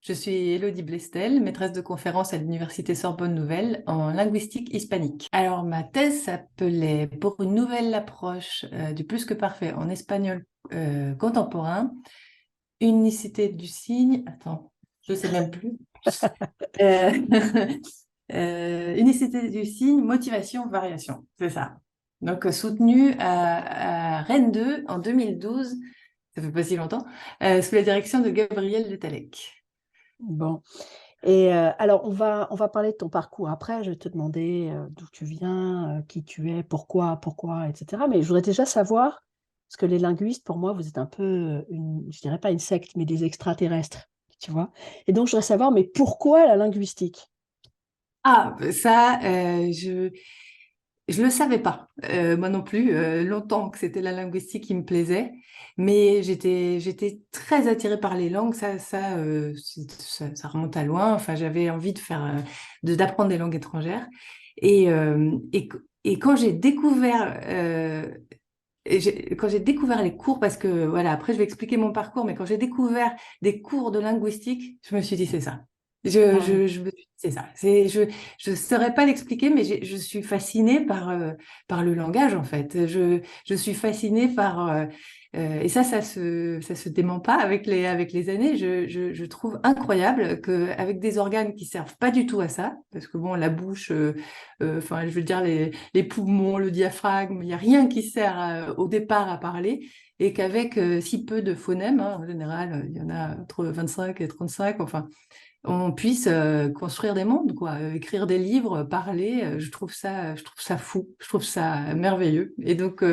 Je suis Élodie Blestel, maîtresse de conférence à l'Université Sorbonne Nouvelle en linguistique hispanique. Alors, ma thèse s'appelait Pour une nouvelle approche du plus que parfait en espagnol contemporain, unicité du signe. Attends, je sais même plus. Euh, unicité du signe, motivation, variation. C'est ça. Donc, soutenu à Rennes 2 en 2012, ça fait pas si longtemps, sous la direction de Gabriel Le Talec. Bon. Et alors, on va parler de ton parcours après. Je vais te demander d'où tu viens, qui tu es, pourquoi, etc. Mais je voudrais déjà savoir, parce que les linguistes, pour moi, vous êtes un peu, je dirais pas une secte, mais des extraterrestres, tu vois. Et donc, je voudrais savoir, mais pourquoi la linguistique? Ah, ça, je le savais pas, moi non plus, longtemps que c'était la linguistique qui me plaisait, mais j'étais très attirée par les langues, ça remonte à loin, enfin, j'avais envie d'apprendre des langues étrangères, et, et quand j'ai découvert, quand j'ai découvert les cours, parce que, voilà, après je vais expliquer mon parcours, mais quand j'ai découvert des cours de linguistique, je me suis dit, c'est ça. Ah, Je me suis dit, c'est ça. Je saurais pas l'expliquer, mais je suis fascinée par le langage, en fait. Je suis fascinée et ça se dément pas avec les années. Je trouve incroyable qu'avec des organes qui servent pas du tout à ça, parce que bon, la bouche, enfin, je veux dire, les poumons, le diaphragme, il n'y a rien qui sert au départ à parler, et qu'avec si peu de phonèmes, hein, en général, il y en a entre 25 et 35, enfin, on puisse construire des mondes, quoi, écrire des livres, parler, je trouve ça fou, je trouve ça merveilleux. Et donc,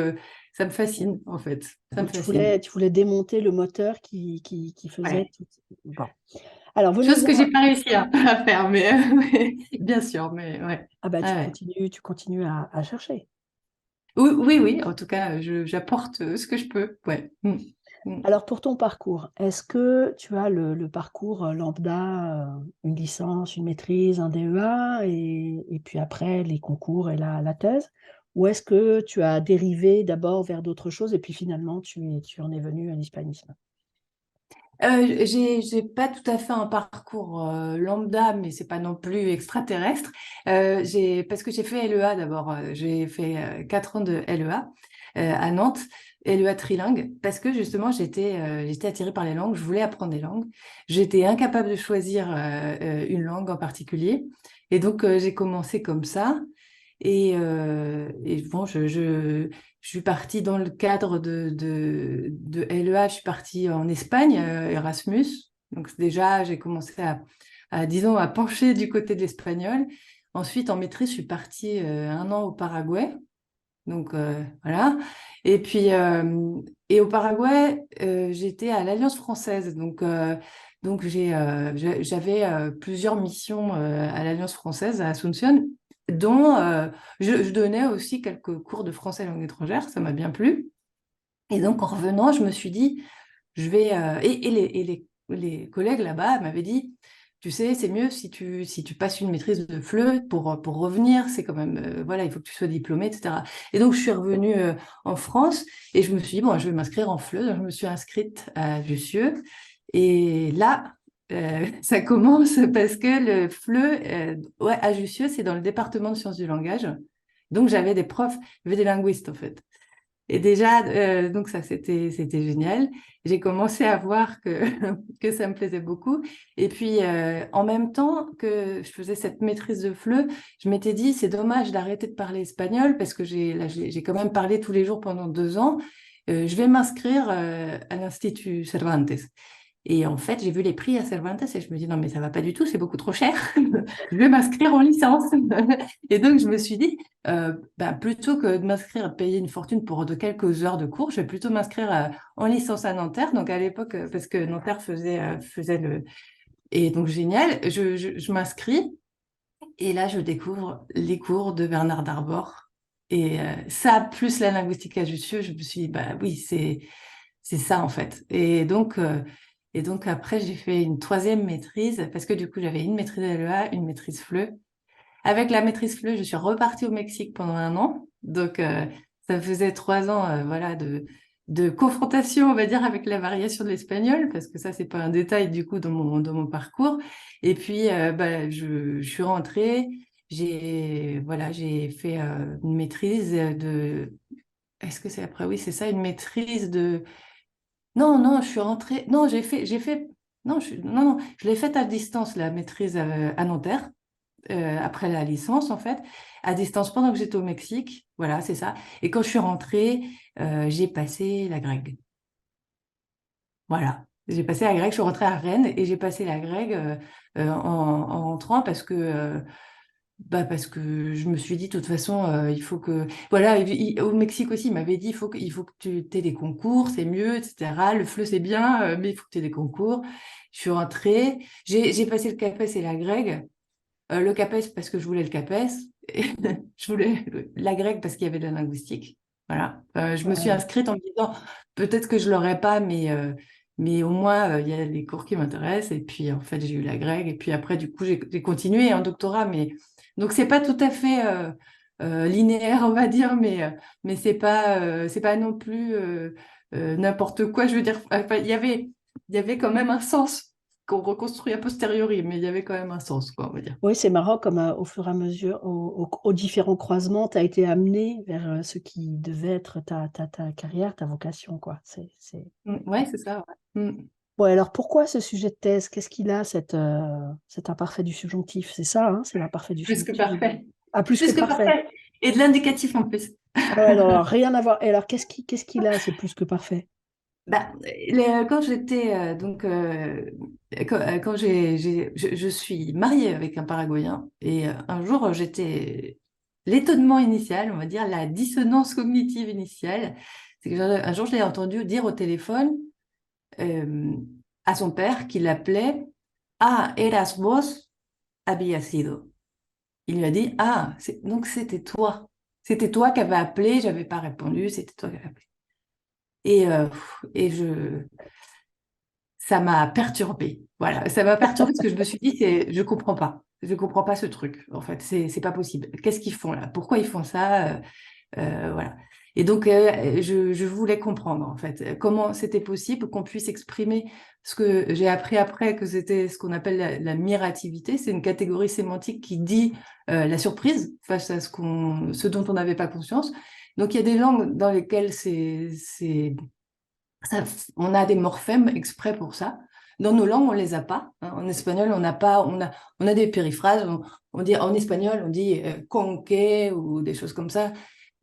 ça me fascine, en fait. Ça me donc fascine. tu voulais démonter le moteur qui faisait Ouais. tout. Bon. Alors, Chose que venons-en. j'ai pas réussi à faire, mais bien sûr, mais ouais. Ah bah, Ah ouais. tu continues à chercher. Oui, oui, oui, en tout cas, j'apporte ce que je peux. Ouais. Mm. Mm. Alors, pour ton parcours, est-ce que tu as le parcours lambda, une licence, une maîtrise, un DEA, et puis après les concours et la thèse? Ou est-ce que tu as dérivé d'abord vers d'autres choses et puis finalement tu en es venu à l'hispanisme? J'ai pas tout à fait un parcours lambda, mais c'est pas non plus extraterrestre. Parce que j'ai fait LEA d'abord. J'ai fait 4 ans de LEA à Nantes, LEA trilingue, parce que justement j'étais attirée par les langues. Je voulais apprendre des langues. J'étais incapable de choisir une langue en particulier, et donc j'ai commencé comme ça. Et bon, je suis partie dans le cadre de LEA, je suis partie en Espagne, Erasmus. Donc déjà, j'ai commencé disons, à pencher du côté de l'espagnol. Ensuite, en maîtrise, je suis partie un an au Paraguay. Donc voilà. Et puis, et au Paraguay, j'étais à l'Alliance française. Donc j'avais plusieurs missions à l'Alliance française à Asunción, dont je donnais aussi quelques cours de français langue étrangère. Ça m'a bien plu. Et donc en revenant, je me suis dit, les collègues là-bas m'avaient dit, tu sais, c'est mieux si tu passes une maîtrise de FLE pour revenir, c'est quand même, voilà, il faut que tu sois diplômé, etc. Et donc, je suis revenue en France et je me suis dit, bon, je vais m'inscrire en FLE. Donc, je me suis inscrite à Jussieu. Et là, ça commence parce que le FLE, ouais, à Jussieu, c'est dans le département de sciences du langage. Donc, j'avais des profs, j'avais des linguistes, en fait. Et déjà, donc ça, c'était génial. J'ai commencé à voir que ça me plaisait beaucoup. Et puis, en même temps que je faisais cette maîtrise de FLE, je m'étais dit, c'est dommage d'arrêter de parler espagnol parce que j'ai quand même parlé tous les jours pendant 2 ans. Je vais m'inscrire à l'Institut Cervantes. Et en fait, j'ai vu les prix à Cervantes et je me dis, non, mais ça va pas du tout, c'est beaucoup trop cher. Je vais m'inscrire en licence. Et donc, je me suis dit, plutôt que de m'inscrire, payer une fortune pour de quelques heures de cours, je vais plutôt m'inscrire en licence à Nanterre. Donc, à l'époque, parce que Nanterre faisait le... Et donc, génial, je m'inscris et là, je découvre les cours de Bernard Darbord. Et ça, plus la linguistique à Jussieu, je me suis dit, bah oui, c'est ça en fait. Et donc après, j'ai fait une troisième maîtrise parce que du coup, j'avais une maîtrise LEA, une maîtrise FLE. Avec la maîtrise FLE, je suis repartie au Mexique pendant un an. Donc, ça faisait 3 ans, voilà, de confrontation, on va dire, avec la variation de l'espagnol, parce que ça, c'est pas un détail du coup dans mon parcours. Et puis, je suis rentrée, j'ai fait une maîtrise de. Est-ce que c'est après? Oui, c'est ça, une maîtrise de. Non, non, je suis rentrée. Non, Non, non, je l'ai faite à distance, la maîtrise à Nanterre, après la licence, en fait, à distance pendant que j'étais au Mexique. Voilà, c'est ça. Et quand je suis rentrée, j'ai passé la grecque. Voilà. J'ai passé la grecque, je suis rentrée à Rennes et j'ai passé la grecque en rentrant parce que je me suis dit, de toute façon, il faut que. Voilà, au Mexique aussi, il m'avait dit, il faut que tu aies des concours, c'est mieux, etc. Le FLE, c'est bien, mais il faut que tu aies des concours. Je suis rentrée, j'ai passé le CAPES et la grecque. Le CAPES parce que je voulais le CAPES. Et je voulais la grecque parce qu'il y avait de la linguistique. Voilà. Je me suis Ouais. inscrite en me disant, peut-être que je ne l'aurais pas, mais au moins, il y a les cours qui m'intéressent. Et puis, en fait, j'ai eu la grecque. Et puis après, du coup, j'ai continué en doctorat. Donc, c'est pas tout à fait linéaire, on va dire, mais c'est pas non plus n'importe quoi. Je veux dire, enfin, il y avait quand même un sens qu'on reconstruit a posteriori, mais il y avait quand même un sens, quoi, on va dire. Oui, c'est marrant comme au fur et à mesure, aux différents croisements, tu as été amené vers ce qui devait être ta carrière, ta vocation, quoi. Ouais, c'est ça. Ouais. Bon, alors pourquoi ce sujet de thèse? Qu'est-ce qu'il a, cet imparfait du subjonctif? C'est ça, hein, c'est l'imparfait du Plus que subjonctif. parfait. Ah, plus que Plus que parfait. parfait. Et de l'indicatif en plus. Ah ouais, non, alors, rien à voir. Et alors, qu'est-ce qu'il a, ce plus que parfait? Bah, quand j'étais quand je suis mariée avec un Paraguayen et un jour j'étais l'étonnement initial, on va dire la dissonance cognitive initiale, c'est que un jour je l'ai entendu dire au téléphone euh, à son père qui l'appelait Ah, eras vos había sido. Il lui a dit Ah, donc c'était toi. C'était toi qui avais appelé, j'avais pas répondu, c'était toi qui avais appelé. Et ça m'a perturbée. Voilà, ça m'a perturbée parce que je me suis dit, je comprends pas ce truc. En fait, c'est pas possible. Qu'est-ce qu'ils font là? Pourquoi ils font ça? Voilà. Et donc, je voulais comprendre, en fait, comment c'était possible qu'on puisse exprimer ce que j'ai appris après, que c'était ce qu'on appelle la mirativité. C'est une catégorie sémantique qui dit la surprise face à ce dont on n'avait pas conscience. Donc, il y a des langues dans lesquelles on a des morphèmes exprès pour ça. Dans nos langues, on les a pas. Hein. En espagnol, on n'a pas, on a des périphrases. On dit, en espagnol, on dit conque ou des choses comme ça,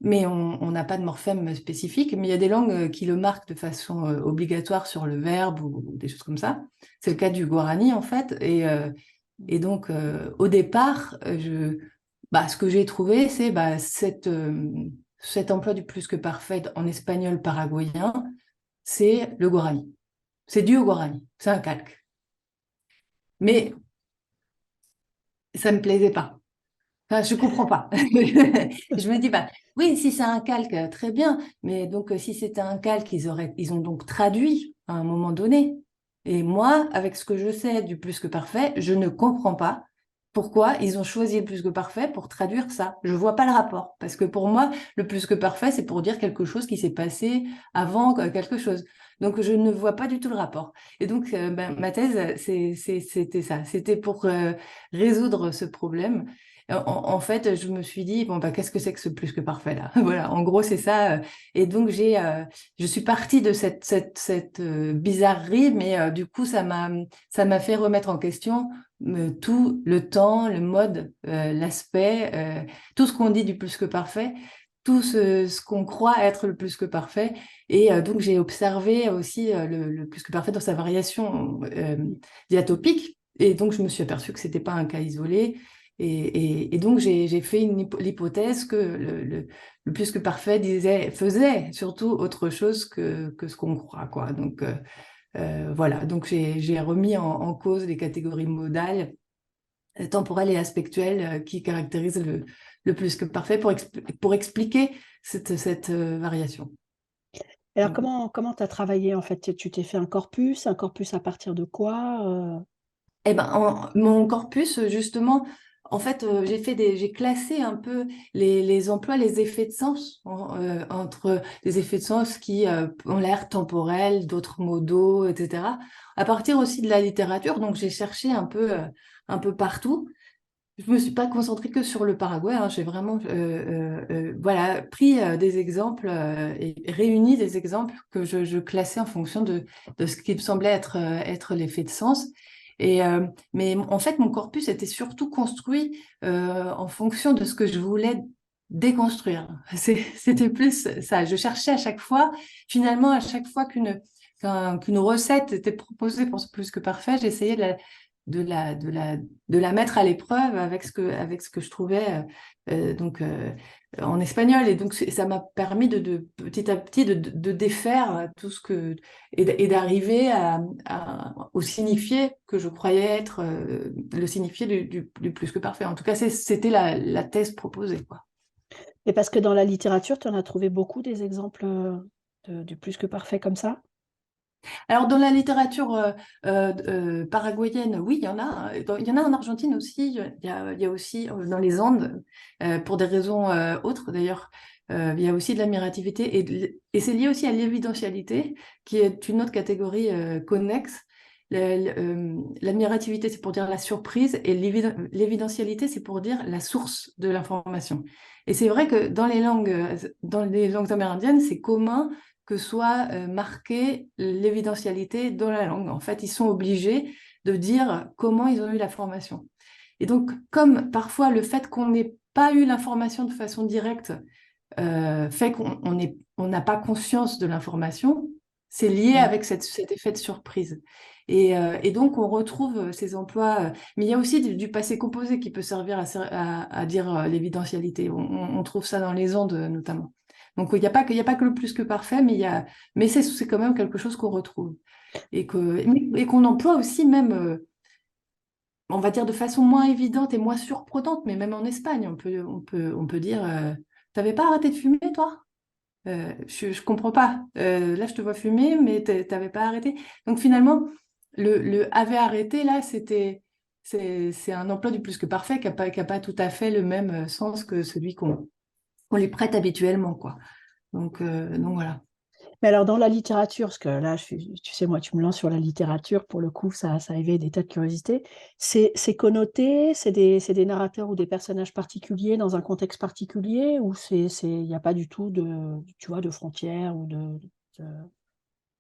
mais on n'a pas de morphème spécifique. Mais il y a des langues qui le marquent de façon obligatoire sur le verbe ou des choses comme ça. C'est le cas du guarani, en fait. Et donc, au départ, ce que j'ai trouvé, c'est cet emploi du plus que parfait en espagnol paraguayen c'est le Guarani. C'est dû au Guarani. C'est un calque. Mais ça ne me plaisait pas. Enfin, je ne comprends pas. Je me dis, bah, oui, si c'est un calque, très bien. Mais donc, si c'était un calque, ils ont donc traduit à un moment donné. Et moi, avec ce que je sais du plus que parfait, je ne comprends pas pourquoi ils ont choisi le plus que parfait pour traduire ça. Je ne vois pas le rapport. Parce que pour moi, le plus que parfait, c'est pour dire quelque chose qui s'est passé avant quelque chose. Donc, je ne vois pas du tout le rapport. Et donc, ma thèse, c'était ça. C'était pour résoudre ce problème. En fait, je me suis dit, bon, bah, qu'est-ce que c'est que ce plus que parfait là? Voilà, en gros, c'est ça. Et donc, je suis partie de cette bizarrerie, mais du coup, ça m'a fait remettre en question tout le temps, le mode, l'aspect, tout ce qu'on dit du plus que parfait, tout ce qu'on croit être le plus que parfait. Et donc, j'ai observé aussi le plus que parfait dans sa variation diatopique. Et donc, je me suis aperçue que c'était pas un cas isolé et donc, j'ai fait l'hypothèse que le plus que parfait faisait surtout autre chose que ce qu'on croit, quoi. Donc, voilà. Donc, j'ai remis en cause les catégories modales, temporelles et aspectuelles qui caractérisent le plus que parfait pour expliquer cette variation. Alors, Mm. comment tu as travaillé, en fait? Tu t'es fait un corpus à partir de quoi? Eh ben, mon corpus, justement, en fait, j'ai classé un peu les emplois, les effets de sens entre les effets de sens qui ont l'air temporels, d'autres modaux, etc. À partir aussi de la littérature, donc j'ai cherché un peu partout. Je me suis pas concentrée que sur le Paraguay, hein. J'ai vraiment voilà, pris des exemples et réuni des exemples que je classais en fonction de ce qui me semblait être l'effet de sens. Mais en fait, mon corpus était surtout construit en fonction de ce que je voulais déconstruire. C'était plus ça. Je cherchais à chaque fois, finalement, à chaque fois qu'une recette était proposée pour ce plus que parfait, j'essayais de la, de la, de la mettre à l'épreuve avec ce que je trouvais en espagnol. Et donc, ça m'a permis de petit à petit de défaire tout ce que, et d'arriver au signifié que je croyais être le signifié du plus que parfait. En tout cas, c'était la thèse proposée, quoi. Et parce que dans la littérature, tu en as trouvé beaucoup des exemples du plus que parfait comme ça? Alors, dans la littérature paraguayenne, oui, il y en a, hein. Il y en a en Argentine aussi. Il y a aussi dans les Andes, pour des raisons autres d'ailleurs. Il y a aussi de l'admirativité et c'est lié aussi à l'évidentialité, qui est une autre catégorie connexe. L'admirativité, c'est pour dire la surprise, et l'évidentialité, c'est pour dire la source de l'information. Et c'est vrai que dans les langues amérindiennes, c'est commun que soit marquée l'évidentialité dans la langue. En fait, ils sont obligés de dire comment ils ont eu la formation. Et donc, comme parfois le fait qu'on n'ait pas eu l'information de façon directe fait on n'a pas conscience de l'information, c'est lié Mm. avec cet effet de surprise. Et donc, on retrouve ces emplois, mais il y a aussi du passé composé qui peut servir à dire l'évidentialité. On trouve ça dans les ondes notamment. Donc, il y a pas que le plus que parfait, mais c'est quand même quelque chose qu'on retrouve. Et qu'on emploie aussi même, on va dire de façon moins évidente et moins surprenante, mais même en Espagne, on peut dire, t'avais pas arrêté de fumer, toi? Je comprends pas. Là, je te vois fumer, mais t'avais pas arrêté. Donc finalement, le avait arrêté, là, c'est un emploi du plus que parfait qui a pas tout à fait le même sens que celui qu'on lui prête habituellement, quoi. Donc voilà. Mais alors, dans la littérature, parce que là, tu sais, moi, tu me lances sur la littérature, pour le coup, ça éveille des tas de curiosités. C'est connoté, c'est des narrateurs ou des personnages particuliers dans un contexte particulier, ou il n'y a pas du tout tu vois, de frontières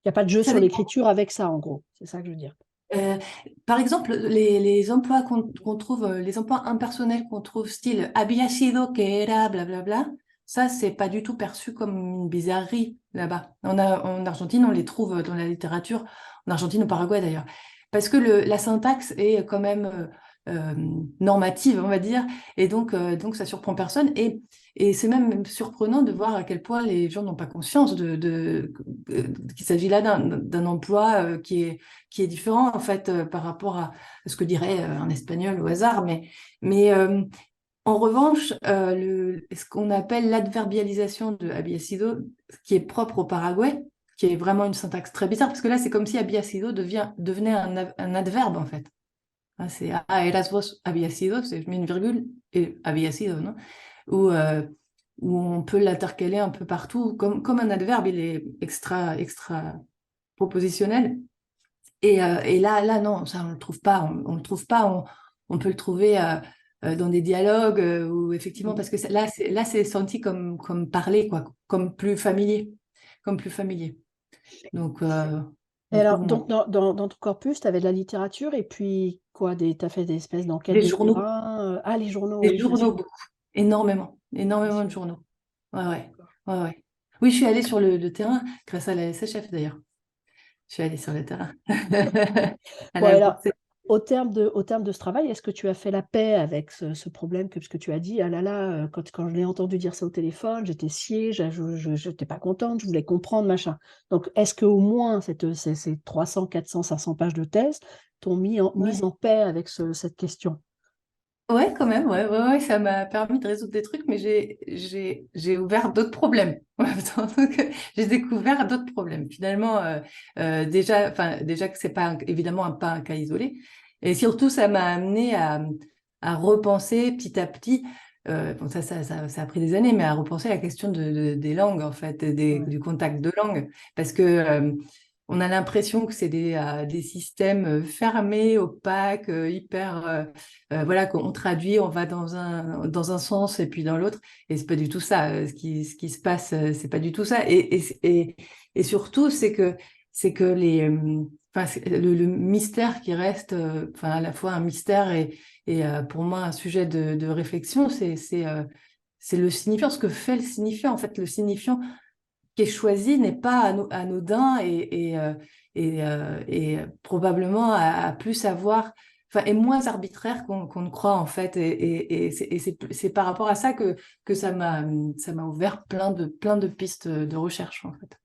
il n'y a pas de jeu Ça sur dépend. l'écriture avec ça, en gros. C'est ça que je veux dire. Euh, Par exemple, les emplois qu'on trouve, les emplois impersonnels qu'on trouve, style había sido, que era, blablabla, ça, c'est pas du tout perçu comme une bizarrerie là-bas. En Argentine, on les trouve dans la littérature, en Argentine, au Paraguay d'ailleurs, parce que la syntaxe est quand même normative, on va dire, et donc ça surprend personne. Et c'est même surprenant de voir à quel point les gens n'ont pas conscience qu'il s'agit là d'un emploi qui est différent en fait par rapport à ce que dirait un espagnol au hasard. Mais en revanche, ce qu'on appelle l'adverbialisation de habiacido, qui est propre au Paraguay, qui est vraiment une syntaxe très bizarre, parce que là, c'est comme si habiacido devenait un adverbe en fait. Hein, c'est eras vos habiacido, je mets une virgule et habiacido, non? Où, euh, où on peut l'intercaler un peu partout, comme un adverbe, il est extra propositionnel. Et là, non, ça, on ne le trouve pas. On le trouve pas. On peut le trouver dans des dialogues où, effectivement, parce que là, c'est senti comme parler, quoi, comme plus familier. Comme plus familier. Donc, Et alors, donc, non. dans ton corpus, tu avais de la littérature, et puis quoi, tu as fait des espèces d'enquêtes Les de journaux. terrain. Ah, les journaux, Les oui, bien journaux, sûr. beaucoup. Énormément. Bien Énormément de sûr. journaux. Ouais, ouais. D'accord. Ouais, ouais. Oui, je suis allée sur le terrain grâce à la SHF, d'ailleurs. Je suis allée sur le terrain. À Bon, la alors, bourse. au terme de ce travail, est-ce que tu as fait la paix avec ce problème parce que tu as dit, ah là là, quand je l'ai entendu dire ça au téléphone, j'étais sciée, je n'étais pas contente, je voulais comprendre, machin. Donc, est-ce qu'au moins ces 300, 400, 500 pages de thèse t'ont mis Ouais. en paix avec cette question? Ouais, quand même, ouais, ouais, ouais, ça m'a permis de résoudre des trucs, mais j'ai ouvert d'autres problèmes. En même temps. Donc, j'ai découvert d'autres problèmes. Finalement, déjà que c'est pas évidemment pas un cas isolé, et surtout ça m'a amené à repenser petit à petit. Bon, ça a pris des années, mais à repenser la question des langues, en fait, Ouais. du contact de langue. Parce que on a l'impression que c'est des systèmes fermés, opaques, hyper. Voilà, qu'on traduit, on va dans un sens et puis dans l'autre. Et c'est pas du tout ça. Ce qui se passe, c'est pas du tout ça. Et surtout, c'est que enfin, le mystère qui reste, enfin, à la fois un mystère et pour moi, un sujet de réflexion, c'est le signifiant, ce que fait le signifiant. En fait, le signifiant qui est choisi n'est pas anodin et probablement à plus avoir, enfin, est moins arbitraire qu'on ne croit, en fait. Et c'est par rapport à ça que ça m'a ouvert plein de pistes de recherche, en fait.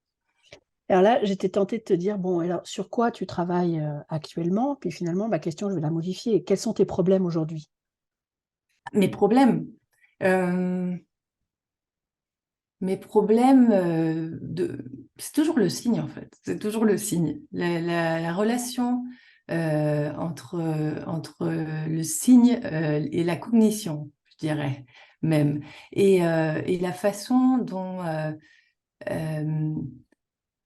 Alors là, j'étais tentée de te dire, bon, alors sur quoi tu travailles actuellement? Puis finalement, ma question, je vais la modifier. Quels sont tes problèmes aujourd'hui? Mes problèmes. euh, Mes problèmes, c'est toujours le signe en fait. C'est toujours le signe. La relation entre le signe et la cognition, je dirais même. Et la façon euh,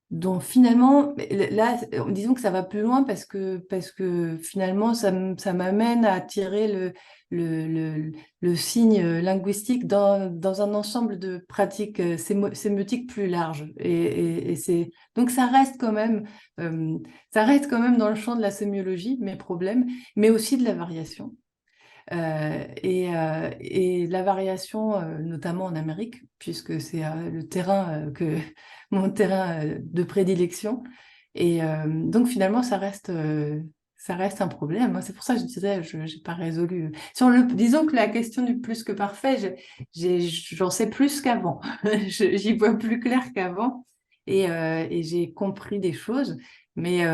dont finalement, là, disons que ça va plus loin parce que finalement, ça m'amène à tirer le, le, le signe linguistique dans un ensemble de pratiques sémiotiques plus larges. Donc, ça reste quand même dans le champ de la sémiologie, mes problèmes, mais aussi de la variation. Et la variation, notamment en Amérique, puisque c'est le terrain mon terrain de prédilection. Et donc finalement, ça reste un problème, hein. C'est pour ça que je disais, je n'ai pas résolu. Disons que la question du plus que parfait, j'en sais plus qu'avant. J'y vois plus clair qu'avant. Et j'ai compris des choses, mais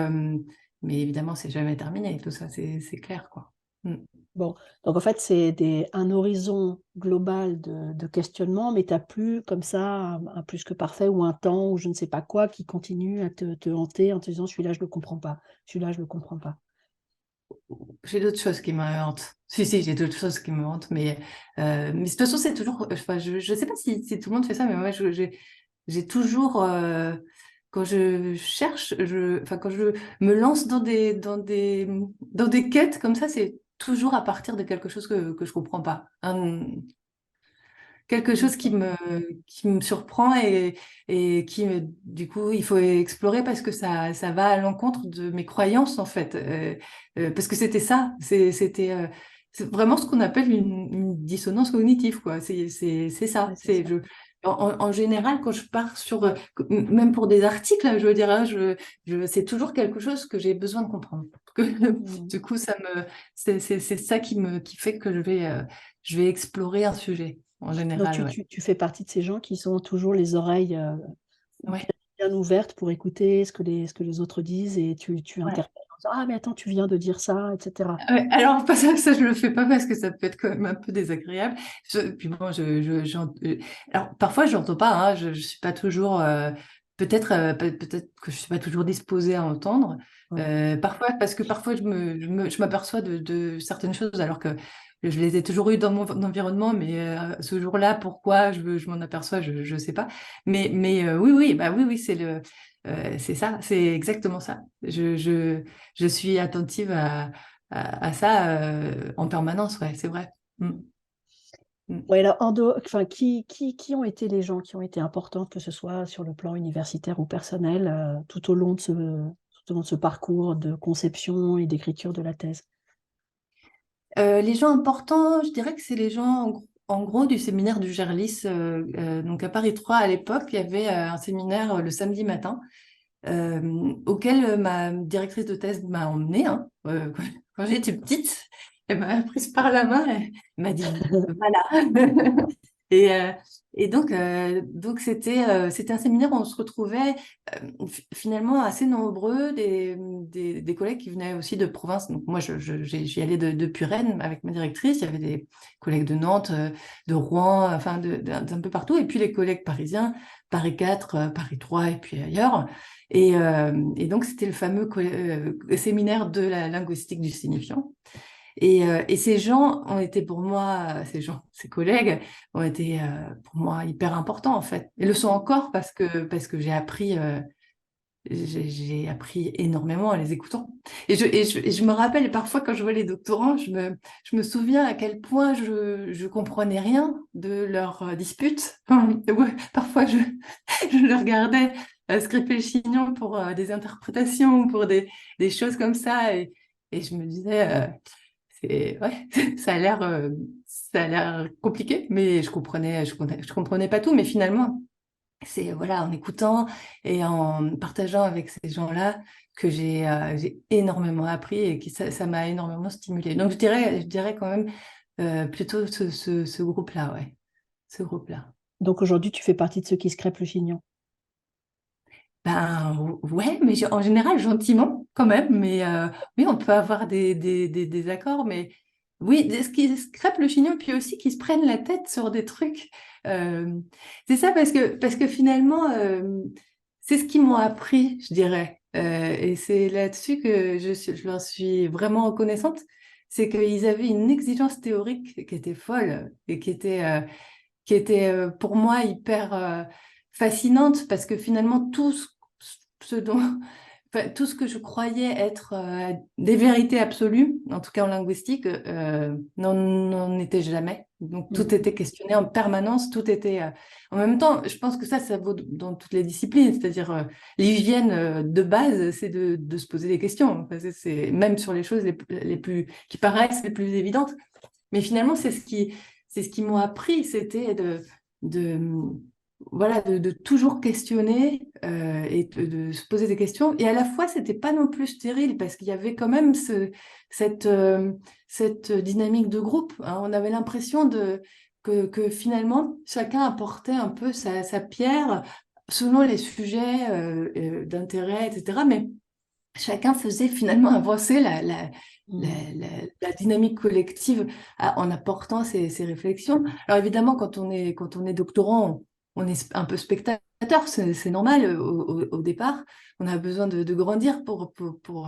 évidemment, c'est jamais terminé, tout ça, c'est clair, quoi. Mm. Bon, donc en fait, c'est un horizon global de questionnement, mais tu n'as plus comme ça un plus que parfait ou un temps ou je ne sais pas quoi qui continue à te hanter en te disant celui-là, je ne le comprends pas, celui-là, je ne le comprends pas. J'ai d'autres choses qui me hantent. Si, j'ai d'autres choses qui me hantent, mais de toute façon, c'est toujours. Enfin, je ne sais pas si tout le monde fait ça, mais moi, j'ai toujours. Quand je cherche, enfin, quand je me lance dans des quêtes comme ça, c'est toujours à partir de quelque chose que je ne comprends pas. Quelque chose qui me surprend et du coup, il faut explorer parce que ça va à l'encontre de mes croyances, en fait. Parce que c'était ça, c'est vraiment ce qu'on appelle une dissonance cognitive, quoi. C'est ça. Ouais, c'est ça. En général, quand je pars même pour des articles, hein, je veux dire, hein, c'est toujours quelque chose que j'ai besoin de comprendre. Mm. Du coup, c'est ça qui fait que je vais explorer un sujet. En Donc général, ouais. tu fais partie de ces gens qui sont toujours les oreilles Ouais, bien ouvertes pour écouter ce que les autres disent et tu ouais. interpelles en disant, ah mais attends, tu viens de dire ça, etc. Ouais, alors, pas ça, je le fais pas parce que ça peut être quand même un peu désagréable. Puis bon, alors, parfois, je n'entends pas, hein, je suis pas toujours, peut-être que je suis pas toujours disposée à entendre. Ouais. Parfois, parce que parfois, je m'aperçois de certaines choses alors que je les ai toujours eues dans mon environnement, mais ce jour-là, pourquoi je m'en aperçois, je sais pas. Mais oui, oui, bah oui, oui, c'est ça, c'est exactement ça. Je suis attentive à ça en permanence, ouais, c'est vrai. Mm, mm. Ouais, alors, enfin, qui ont été les gens qui ont été importants, que ce soit sur le plan universitaire ou personnel, tout au long de ce parcours de conception et d'écriture de la thèse? Les gens importants, je dirais que c'est les gens en gros du séminaire du Gerlis. Donc à Paris 3 à l'époque, il y avait un séminaire le samedi matin auquel ma directrice de thèse m'a emmenée, hein, quand j'étais petite. Elle m'a prise par la main et m'a dit, voilà. Et, euh, et donc c'était un séminaire où on se retrouvait finalement assez nombreux, des collègues qui venaient aussi de province. Donc moi, j'y allais depuis Rennes avec ma directrice. Il y avait des collègues de Nantes, de Rouen, enfin d'un peu partout. Et puis les collègues parisiens, Paris 4, Paris 3 et puis ailleurs. Et donc c'était le fameux séminaire de la linguistique du signifiant. Et ces gens ont été pour moi, ces collègues ont été pour moi hyper importants en fait. Ils le sont encore parce que j'ai appris énormément en les écoutant. Et je me rappelle parfois quand je vois les doctorants, je me souviens à quel point je comprenais rien de leurs disputes. Ouais, parfois, je le regardais scruper le chignon pour des interprétations, pour des choses comme ça. Et je me disais, ouais, ça a l'air compliqué, mais je comprenais pas tout. Mais finalement, c'est voilà, en écoutant et en partageant avec ces gens-là que j'ai énormément appris et que ça m'a énormément stimulé. Donc je dirais quand même plutôt ce groupe-là, ouais, ce groupe-là. Donc aujourd'hui, tu fais partie de ceux qui se crêpent le chignon. Ben ouais, mais en général gentiment quand même, mais oui, on peut avoir des accords, mais oui, ce qui se crêpent le chignon, puis aussi qui se prennent la tête sur des trucs. Euh, c'est ça parce que finalement, c'est ce qu'ils m'ont appris, je dirais. Et c'est là-dessus que je leur suis vraiment reconnaissante, c'est qu'ils avaient une exigence théorique qui était folle et qui était pour moi hyper fascinante parce que finalement ce dont, enfin, tout ce que je croyais être des vérités absolues, en tout cas en linguistique, n'en était jamais. Donc tout Mhm. était questionné en permanence, tout était. En même temps, je pense que ça vaut dans toutes les disciplines, c'est-à-dire l'hygiène de base, c'est de se poser des questions. Enfin, même sur les choses les plus qui paraissent les plus évidentes. Mais finalement, c'est ce qui m'ont appris, c'était de, voilà, de toujours questionner et de se poser des questions. Et à la fois, c'était pas non plus stérile parce qu'il y avait quand même cette dynamique de groupe, hein. On avait l'impression que finalement, chacun apportait un peu sa pierre selon les sujets d'intérêt, etc. Mais chacun faisait finalement avancer la, Mhm. la- la dynamique collective en apportant ses réflexions. Alors évidemment, quand on est doctorant, on est un peu spectateur, c'est normal au départ. On a besoin de grandir pour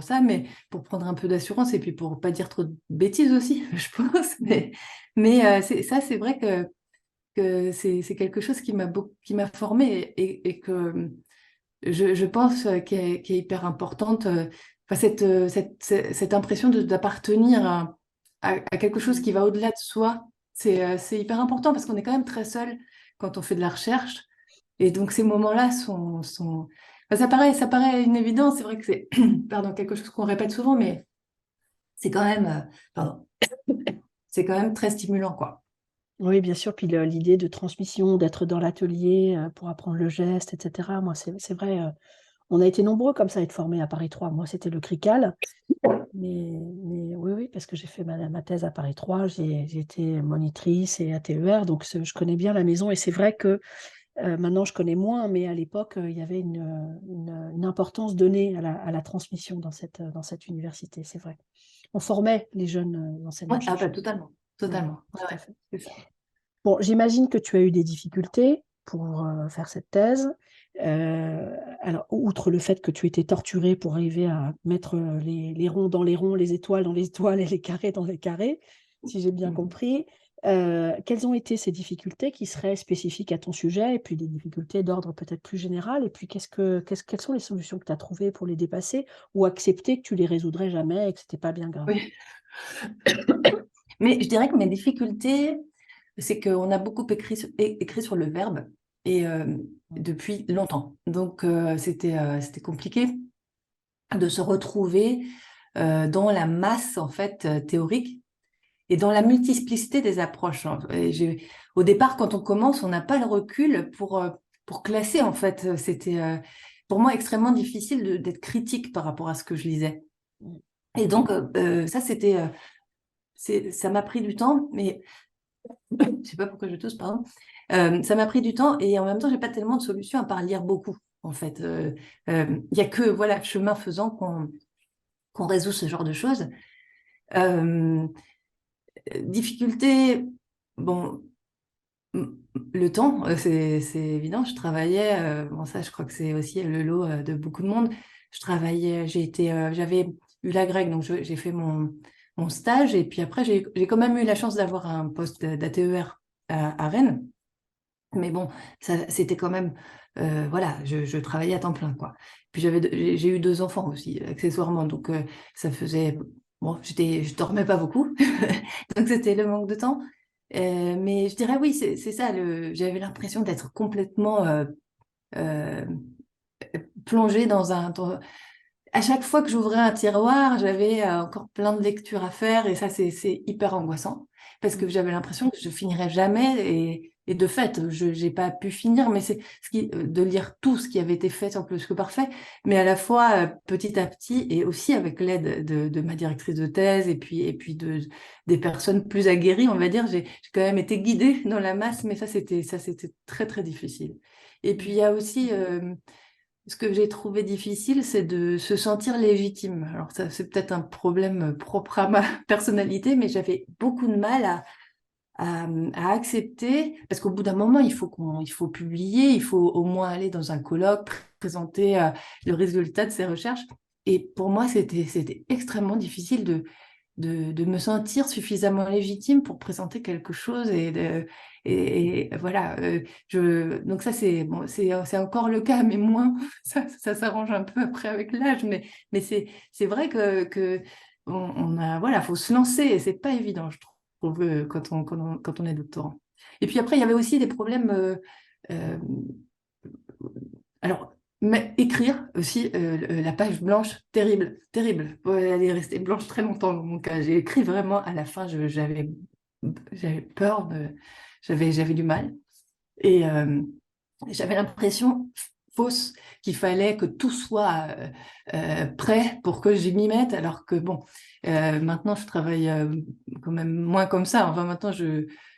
ça, mais pour prendre un peu d'assurance et puis pour pas dire trop de bêtises aussi, je pense. Mais ça, c'est vrai que c'est quelque chose qui m'a formée et que je pense qu'elle est hyper importante. Enfin, cette impression d'appartenir à quelque chose qui va au-delà de soi, c'est hyper important parce qu'on est quand même très seul quand on fait de la recherche. Et donc ces moments-là enfin, ça paraît une évidence. C'est vrai que c'est pardon, quelque chose qu'on répète souvent, mais c'est quand même, pardon, c'est quand même très stimulant, quoi. Oui, bien sûr. Puis l'idée de transmission, d'être dans l'atelier pour apprendre le geste, etc. Moi, c'est vrai, on a été nombreux comme ça à être formés à Paris 3. Moi, c'était le CRICAL. Mais oui, oui, parce que j'ai fait ma thèse à Paris 3, j'ai été monitrice et ATER, donc je connais bien la maison. Et c'est vrai que maintenant, je connais moins, mais à l'époque, il y avait une importance donnée à la transmission dans cette université, c'est vrai. On formait les jeunes Ouais, ah bah enseignants-chercheurs. totalement, Oui, totalement. Ouais, tout à ouais, fait. c'est ça. Bon, j'imagine que tu as eu des difficultés pour faire cette thèse. Alors, outre le fait que tu étais torturé pour arriver à mettre les ronds dans les ronds, les étoiles dans les étoiles et les carrés dans les carrés, si j'ai bien Mhm. compris, quelles ont été ces difficultés qui seraient spécifiques à ton sujet et puis des difficultés d'ordre peut-être plus général? Et puis, quelles sont les solutions que tu as trouvées pour les dépasser ou accepter que tu les résoudrais jamais et que ce n'était pas bien grave? Oui. Mais je dirais que mes difficultés, c'est qu'on a beaucoup écrit sur le verbe et depuis longtemps. Donc c'était compliqué de se retrouver dans la masse en fait théorique et dans la multiplicité des approches, hein. Au départ, quand on commence, on n'a pas le recul pour classer en fait. C'était pour moi extrêmement difficile d'être critique par rapport à ce que je lisais. Et donc ça ça m'a pris du temps, mais je sais pas pourquoi je tousse, pardon. Ça m'a pris du temps et en même temps, j'ai pas tellement de solutions à part lire beaucoup, en fait. Il y a que, voilà, chemin faisant qu'on résout ce genre de choses. Euh, Difficulté, bon, le temps, c'est évident. Je travaillais, bon, ça, je crois que c'est aussi le lot de beaucoup de monde. Je travaillais, j'avais eu la grecque, donc j'ai fait mon mon stage. Et puis après, j'ai quand même eu la chance d'avoir un poste d'ATER à Rennes. Mais bon, c'était quand même, voilà, je travaillais à temps plein, quoi. Puis j'ai eu 2 enfants aussi, accessoirement. Donc, ça faisait, bon, je dormais pas beaucoup. Donc, c'était le manque de temps. Mais je dirais, oui, c'est ça. J'avais l'impression d'être complètement euh, plongée à chaque fois que j'ouvrais un tiroir, j'avais encore plein de lectures à faire et ça, c'est hyper angoissant parce que j'avais l'impression que je finirais jamais et de fait, je n'ai pas pu finir, mais c'est de lire tout ce qui avait été fait sans plus que parfait, mais à la fois petit à petit et aussi avec l'aide de ma directrice de thèse et puis des personnes plus aguerries, on va dire, j'ai quand même été guidée dans la masse, mais ça c'était très très difficile. Et puis il y a aussi ce que j'ai trouvé difficile, c'est de se sentir légitime. Alors ça, c'est peut-être un problème propre à ma personnalité, mais j'avais beaucoup de mal à accepter, parce qu'au bout d'un moment, il faut publier, il faut au moins aller dans un colloque, présenter le résultat de ses recherches. Et pour moi, c'était extrêmement difficile de me sentir suffisamment légitime pour présenter quelque chose et voilà donc ça c'est bon, c'est encore le cas mais moins ça s'arrange un peu après avec l'âge mais c'est vrai que on a voilà faut se lancer et c'est pas évident je trouve quand on est doctorant. Et puis après il y avait aussi des problèmes euh, alors, mais écrire aussi, la page blanche, terrible, terrible. Ouais, elle est restée blanche très longtemps dans mon cas. J'ai écrit vraiment à la fin, j'avais peur, j'avais du mal. Et j'avais l'impression fausse qu'il fallait que tout soit prêt pour que je m'y mette, alors que bon, maintenant je travaille quand même moins comme ça. Enfin, maintenant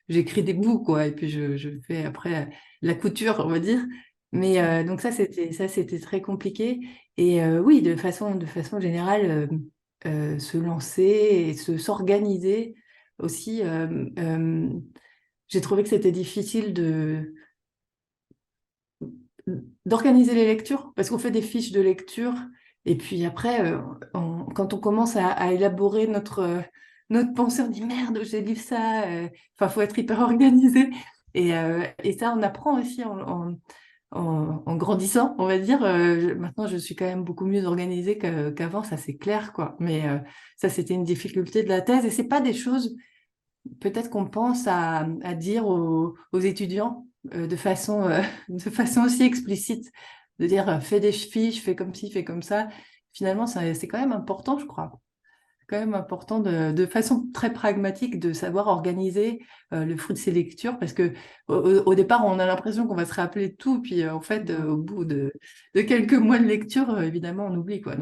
j'écris des bouts, quoi, et puis je fais après la couture, on va dire. Mais donc ça c'était très compliqué. Et oui, de façon générale, se lancer et s'organiser aussi. J'ai trouvé que c'était difficile d'organiser les lectures, parce qu'on fait des fiches de lecture, et puis après, quand on commence à élaborer notre pensée, on dit merde, j'ai lu ça, enfin, faut être hyper organisé, et ça, on apprend aussi en grandissant, on va dire. Maintenant, je suis quand même beaucoup mieux organisée qu'avant, ça c'est clair, quoi. Mais ça, c'était une difficulté de la thèse, et c'est pas des choses peut-être qu'on pense à dire aux étudiants de façon aussi explicite, de dire fais des fiches, fais comme ci, fais comme ça. Finalement, c'est quand même important, je crois. C'est quand même important de façon très pragmatique de savoir organiser le fruit de ses lectures parce que au départ, on a l'impression qu'on va se rappeler de tout, puis en fait, au bout de quelques mois de lecture, évidemment, on oublie, quoi.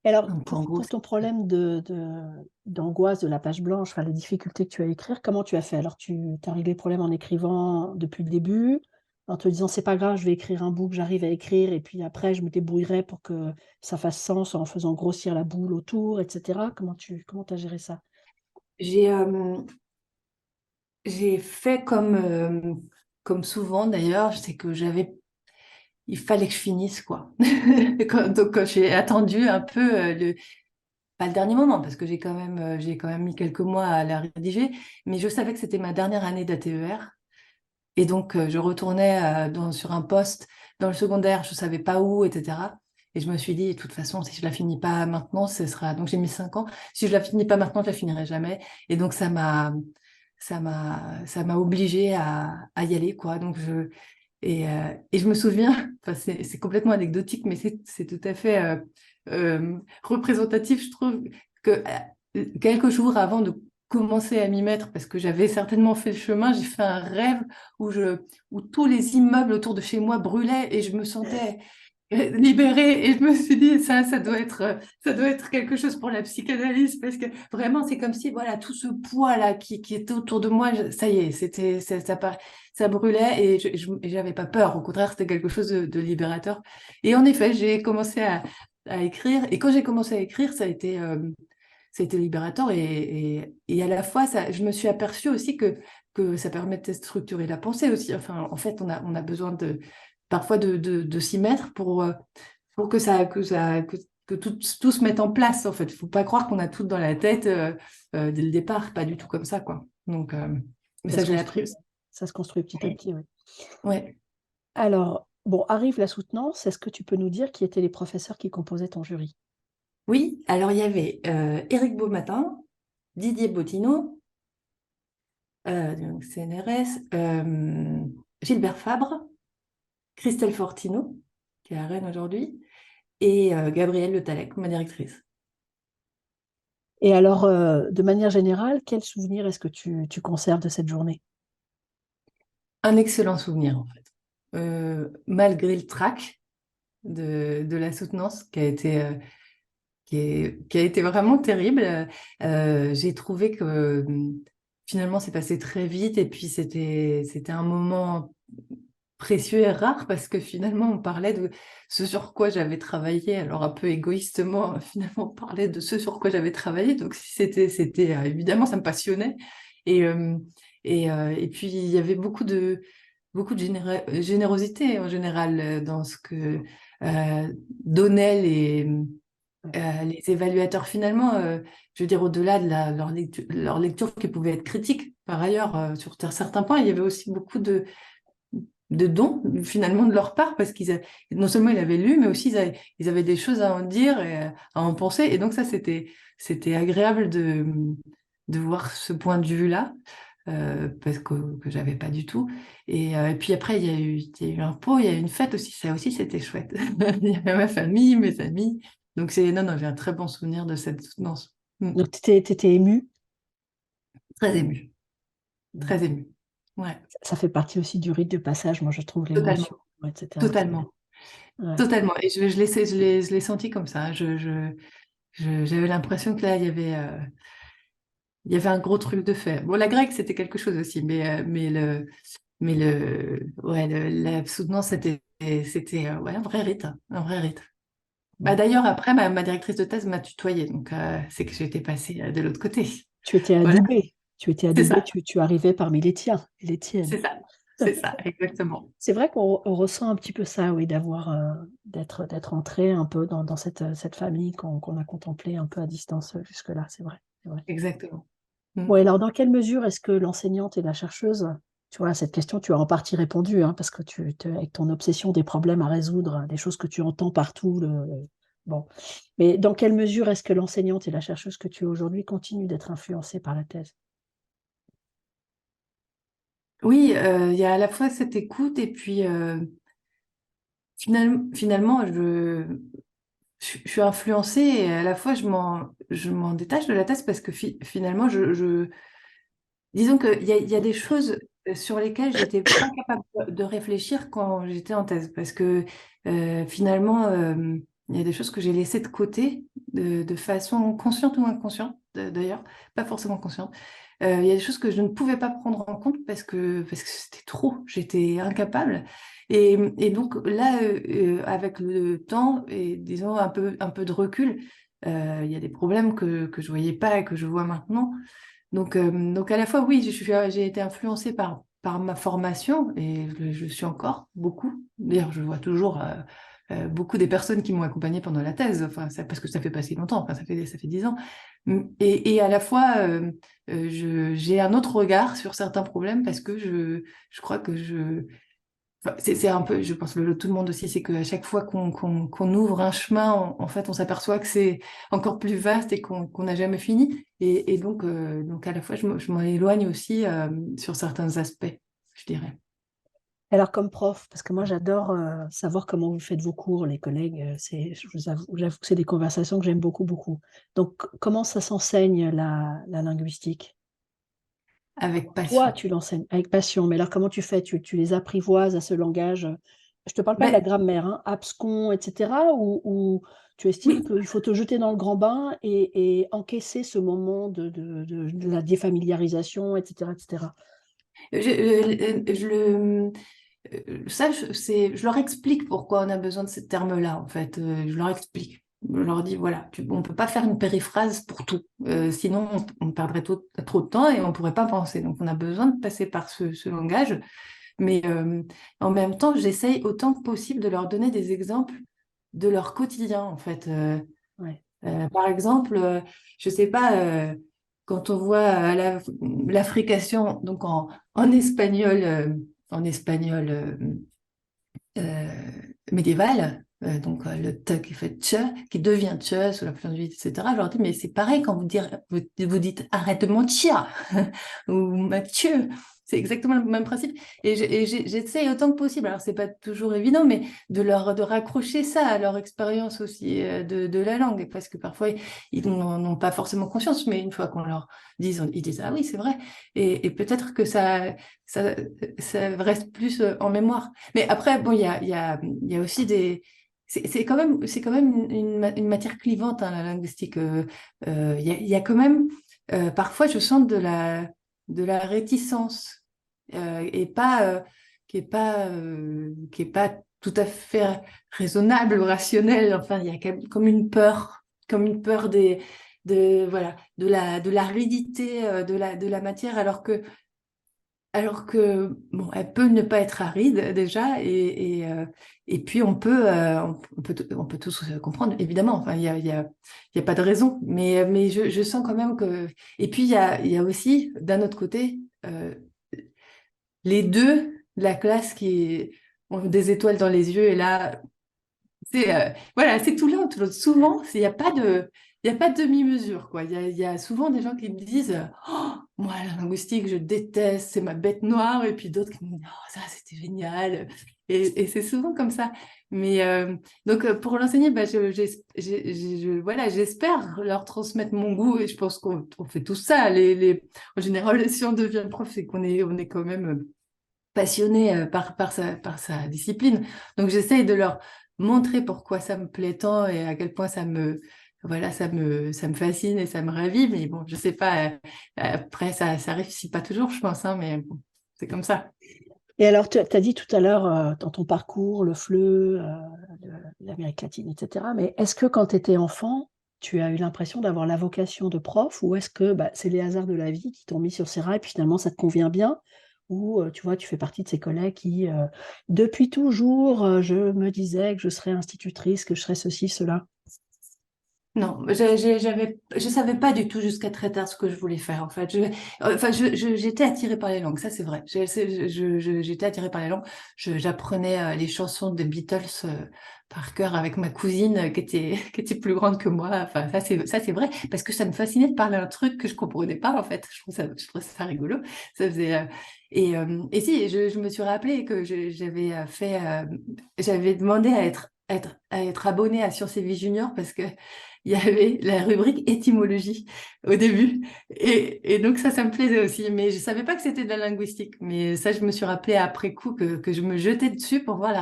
Et alors, Donc en gros, pour ton problème d'angoisse de la page blanche, enfin, les difficultés que tu as à écrire, comment tu as fait? Alors, tu as réglé le problème en écrivant depuis le début, en te disant, c'est pas grave, je vais écrire un bout que j'arrive à écrire, et puis après, je me débrouillerai pour que ça fasse sens en faisant grossir la boule autour, etc. Comment t'as géré ça? j'ai J'ai fait comme souvent d'ailleurs, c'est que il fallait que je finisse quoi. Donc j'ai attendu un peu pas le dernier moment parce que j'ai quand même mis quelques mois à la rédiger, mais je savais que c'était ma dernière année d'ATER et donc je retournais sur un poste dans le secondaire, je savais pas où, etc. Et je me suis dit, de toute façon, si je la finis pas maintenant, ce sera. Donc j'ai mis 5 ans. Si je la finis pas maintenant, je la finirai jamais. Et donc ça m'a obligée à y aller, quoi. Et je me souviens, enfin, c'est complètement anecdotique, mais c'est tout à fait représentatif, je trouve, que quelques jours avant de commencer à m'y mettre, parce que j'avais certainement fait le chemin, j'ai fait un rêve où tous les immeubles autour de chez moi brûlaient et je me sentais libérée. Et je me suis dit, ça doit être quelque chose pour la psychanalyse, parce que vraiment, c'est comme si, voilà, tout ce poids-là qui était autour de moi, ça y est, ça brûlait et j'avais pas peur. Au contraire, c'était quelque chose de libérateur. Et en effet, j'ai commencé à écrire. Et quand j'ai commencé à écrire, ça a été libérateur. Et à la fois, je me suis aperçue aussi que ça permettait de structurer la pensée aussi. Enfin, en fait, on a besoin parfois de s'y mettre pour que que tout se mette en place, en fait. Il ne faut pas croire qu'on a tout dans la tête dès le départ, pas du tout comme ça, quoi. Donc, mais Ça ça, se je l'ai appris construit, aussi. ça se construit petit à petit, oui. Ouais. Alors, bon, arrive la soutenance. Est-ce que tu peux nous dire qui étaient les professeurs qui composaient ton jury? Oui, alors il y avait Éric Beaumatin, Didier Bottineau, donc CNRS, Gilbert Fabre, Christelle Fortino, qui est à Rennes aujourd'hui, et Gabrielle Le Tallec, ma directrice. Et alors, de manière générale, quel souvenir est-ce que tu conserves de cette journée? Un excellent souvenir, en fait. Malgré le trac de la soutenance qui a été vraiment terrible, j'ai trouvé que finalement, c'est passé très vite et puis c'était un moment précieux et rare parce que finalement, on parlait de ce sur quoi j'avais travaillé. Alors, un peu égoïstement, finalement, on parlait de ce sur quoi j'avais travaillé. Donc, si évidemment, ça me passionnait. Et, euh, et puis, il y avait beaucoup de générosité en général dans ce que donnaient les évaluateurs. Finalement, je veux dire, au-delà de leur lecture qui pouvait être critique, par ailleurs, sur certains points, il y avait aussi beaucoup de dons finalement de leur part parce non seulement ils avaient lu mais aussi ils avaient des choses à en dire et à en penser et donc ça c'était agréable de voir ce point de vue-là parce que j'avais pas du tout et puis après il y a eu un pot, il y a eu une fête aussi, ça aussi c'était chouette. Il y avait ma famille, mes amis, donc c'est non j'ai un très bon souvenir de cette soutenance. Donc, tu étais émue. Très ému, très ému, ouais, Ça fait partie aussi du rite de passage, moi, je trouve, totalement, l'émotion, etc. totalement. Ouais. Totalement. Et je l'ai senti comme ça. J'avais l'impression que là, il y avait un gros truc de fait. Bon, la grecque, c'était quelque chose aussi, ouais, la soutenance, c'était ouais, un vrai rite, un vrai rite. Bah, Bon. d'ailleurs, après, ma directrice de thèse m'a tutoyée, donc c'est que j'étais passée de l'autre côté. Tu étais Voilà, adoubée. Tu étais c'est adoubée, ça, tu arrivais parmi les tiens et les tiennes. c'est ça, exactement. C'est vrai qu'on ressent un petit peu ça, oui, d'être entré un peu dans cette famille qu'on a contemplée un peu à distance jusque-là, c'est vrai. C'est vrai. Exactement. Bon, Mm. et alors, dans quelle mesure est-ce que l'enseignante et la chercheuse, tu vois, à cette question, tu as en partie répondu, hein, parce que avec ton obsession des problèmes à résoudre, des choses que tu entends partout, bon. Mais dans quelle mesure est-ce que l'enseignante et la chercheuse que tu es aujourd'hui continuent d'être influencées par la thèse? Oui, il y a à la fois cette écoute et puis finalement, je suis influencée et à la fois je m'en détache de la thèse parce que finalement, disons qu'il y a des choses sur lesquelles j'étais pas capable de réfléchir quand j'étais en thèse parce que finalement, il y a des choses que j'ai laissées de côté de façon consciente ou inconsciente d'ailleurs, pas forcément consciente. Il y a des choses que je ne pouvais pas prendre en compte parce que c'était trop, j'étais incapable. Et donc là, avec le temps et disons un peu de recul, il y a des problèmes que je voyais pas et que je vois maintenant. Donc à la fois, oui, j'ai été influencée par ma formation et je suis encore beaucoup. D'ailleurs, je vois toujours beaucoup des personnes qui m'ont accompagnée pendant la thèse, enfin, parce que ça fait pas si longtemps, enfin, ça fait 10 ans. Et à la fois, j'ai un autre regard sur certains problèmes parce que je crois que enfin, c'est un peu, je pense, tout le monde aussi, c'est qu'à chaque fois qu'on ouvre un chemin, en fait, on s'aperçoit que c'est encore plus vaste et qu'on n'a jamais fini. Et donc, à la fois, je m'en éloigne aussi sur certains aspects, je dirais. Alors, comme prof, parce que moi, j'adore savoir comment vous faites vos cours, les collègues, je vous j'avoue que c'est des conversations que j'aime beaucoup, beaucoup. Donc, comment ça s'enseigne, la linguistique? Avec Toi, passion. tu l'enseignes avec passion, mais alors comment tu fais? Tu les apprivoises à ce langage? Je te parle pas de la Ben, grammaire, hein, abscon, et cetera, ou tu estimes oui, qu'il faut te jeter dans le grand bain et encaisser ce moment de la défamiliarisation, et cetera, et cetera? je leur explique pourquoi on a besoin de ce terme-là, en fait. Je leur explique. Je leur dis, voilà, on ne peut pas faire une périphrase pour tout. Sinon, on perdrait trop de temps et on ne pourrait pas penser. Donc, on a besoin de passer par ce langage. Mais en même temps, j'essaye autant que possible de leur donner des exemples de leur quotidien, en fait. Ouais. Par exemple, je sais pas, quand on voit l'affrication, donc en espagnol euh, médiéval, donc le t qui fait tche, qui devient tche sous l'influence du vide, etc. Je leur dis, mais c'est pareil quand vous dites arrête de mentir ou Mathieu. C'est exactement le même principe. J'essaie autant que possible, alors c'est pas toujours évident, mais de raccrocher ça à leur expérience aussi de la langue, parce que parfois ils n'en ont pas forcément conscience, mais une fois qu'on leur dit, ils disent, ah oui, c'est vrai. Et peut-être que ça, ça reste plus en mémoire. Mais après, bon, il y a aussi des. C'est quand même une matière clivante, hein, la linguistique. Il y a quand même. Parfois, je sens de la réticence et pas, qui est pas tout à fait raisonnable ou rationnelle. Enfin, il y a quand même comme une peur voilà, de l'aridité de la matière, alors que bon, elle peut ne pas être aride déjà, et puis on peut tous comprendre, évidemment. Enfin, il y a pas de raison, mais je sens quand même que. Et puis il y a aussi, d'un autre côté, les deux de la classe qui ont des étoiles dans les yeux, et là, voilà, c'est tout l'un ou tout l'autre. Souvent, il y a pas de demi-mesure, quoi. Il y a souvent des gens qui me disent oh, moi, la linguistique, je déteste, c'est ma bête noire. Et puis d'autres qui me disent oh, ça, c'était génial. Et c'est souvent comme ça. Mais donc, pour l'enseigner, bah, voilà, j'espère leur transmettre mon goût. Et je pense qu'on fait tout ça. En général, si on devient prof, c'est qu'on est quand même passionné par sa discipline. Donc j'essaye de leur montrer pourquoi ça me plaît tant et à quel point voilà, ça me fascine et ça me ravit. Mais bon, je sais pas, après ça réussit pas toujours, je pense, hein, mais bon, c'est comme ça. Et alors, tu as dit tout à l'heure, dans ton parcours, le FLE, l'Amérique latine, etc. Mais est-ce que quand tu étais enfant, tu as eu l'impression d'avoir la vocation de prof, ou est-ce que bah, c'est les hasards de la vie qui t'ont mis sur ces rails, et puis finalement ça te convient bien, ou tu vois, tu fais partie de ces collègues qui, depuis toujours, je me disais que je serais institutrice, que je serais ceci, cela. Non, je savais pas du tout jusqu'à très tard ce que je voulais faire en fait. J'étais attirée par les langues, ça c'est vrai. J'étais attirée par les langues. J'apprenais les chansons des Beatles par cœur avec ma cousine qui était plus grande que moi. Enfin, ça c'est vrai parce que ça me fascinait de parler un truc que je comprenais pas en fait. Je trouve ça rigolo. Ça faisait et si je me suis rappelé que j'avais demandé à être abonnée à Sciences et Vie Junior parce que il y avait la rubrique étymologie au début. Et donc ça me plaisait aussi. Mais je ne savais pas que c'était de la linguistique. Mais ça, je me suis rappelé après coup que je me jetais dessus pour voir la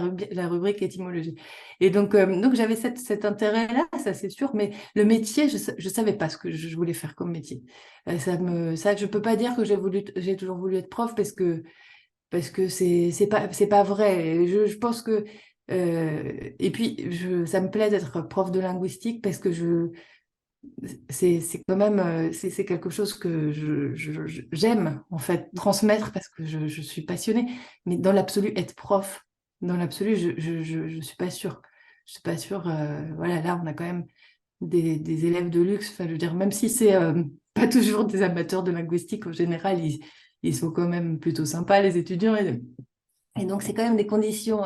rubrique étymologie. Et donc j'avais cet intérêt-là, ça c'est sûr. Mais le métier, je ne savais pas ce que je voulais faire comme métier. Je ne peux pas dire que j'ai toujours voulu être prof parce que c'est pas vrai. Et je pense que et puis ça me plaît d'être prof de linguistique parce que c'est quand même c'est quelque chose que j'aime en fait transmettre parce que je suis passionnée. Mais dans l'absolu, être prof, dans l'absolu, je suis pas sûre. Je suis pas sûre. Voilà, là on a quand même des élèves de luxe. Enfin, je veux dire, même si c'est pas toujours des amateurs de linguistique en général, ils sont quand même plutôt sympas les étudiants. Et donc, c'est quand même des conditions